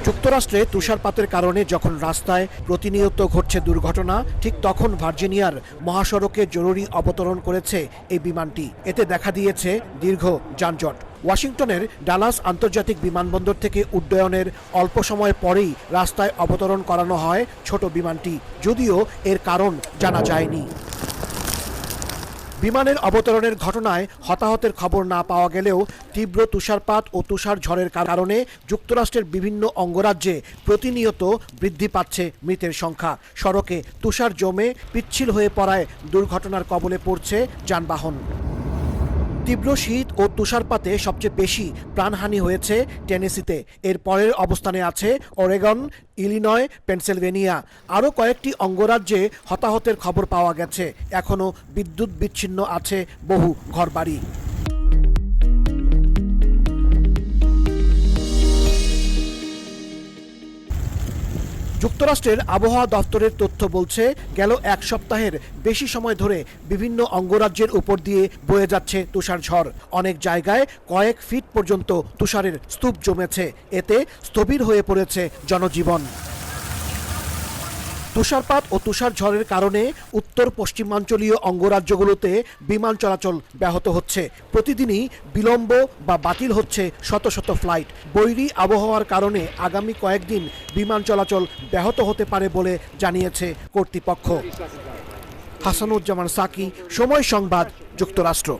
যুক্তরাষ্ট্রে তুষারপাতের কারণে যখন রাস্তায় প্রতিনিয়ত ঘটছে দুর্ঘটনা, ঠিক তখন ভার্জিনিয়ার মহাসড়কে জরুরি অবতরণ করেছে এই বিমানটি। এতে দেখা দিয়েছে দীর্ঘ যানজট। ওয়াশিংটনের ডালাস আন্তর্জাতিক বিমানবন্দর থেকে উড্ডয়নের অল্প সময় পরেই রাস্তায় অবতরণ করানো হয় ছোট বিমানটি, যদিও এর কারণ জানা যায়নি। বিমানের অবতরণের ঘটনায় হতাহতের খবর না পাওয়া গেলেও তীব্র তুষারপাত ও তুষার ঝড়ের কারণে যুক্তরাষ্ট্রের বিভিন্ন অঙ্গরাজ্যে প্রতিনিয়ত বৃদ্ধি পাচ্ছে মৃতের সংখ্যা। সড়কে তুষার জমে পিচ্ছিল হয়ে পড়ায় দুর্ঘটনার কবলে পড়ছে যানবাহন। তীব্র শীত ও তুষারপাতে সবচেয়ে বেশি প্রাণহানি হয়েছে টেনেসিতে। এর পরের অবস্থানে আছে অরেগন, ইলিনয়, পেনসিলভেনিয়া। আরও কয়েকটি অঙ্গরাজ্যে হতাহতের খবর পাওয়া গেছে। এখনও বিদ্যুৎ বিচ্ছিন্ন আছে বহু ঘরবাড়ি। যুক্তরাষ্ট্রের আবহাওয়া দফতরের তথ্য বলছে, গেল এক সপ্তাহের বেশি সময় ধরে বিভিন্ন অঙ্গরাজ্যের উপর দিয়ে বয়ে যাচ্ছে তুষার ঝড়। অনেক জায়গায় কয়েক ফিট পর্যন্ত তুষারের স্তূপ জমেছে। এতে স্থবির হয়ে পড়েছে জনজীবন। তুষারপাত ও তুষার ঝড়ের কারণে উত্তর পশ্চিমাঞ্চলীয় অঙ্গরাজ্যগুলোতে বিমান চলাচল ব্যাহত হচ্ছে। প্রতিদিনই বিলম্ব বা বাতিল হচ্ছে শত শত ফ্লাইট। বৈরী আবহাওয়ার কারণে আগামী কয়েকদিন বিমান চলাচল ব্যাহত হতে পারে বলে জানিয়েছে কর্তৃপক্ষ। হাসানুজ্জামান সাকি, সময় সংবাদ, যুক্তরাষ্ট্র।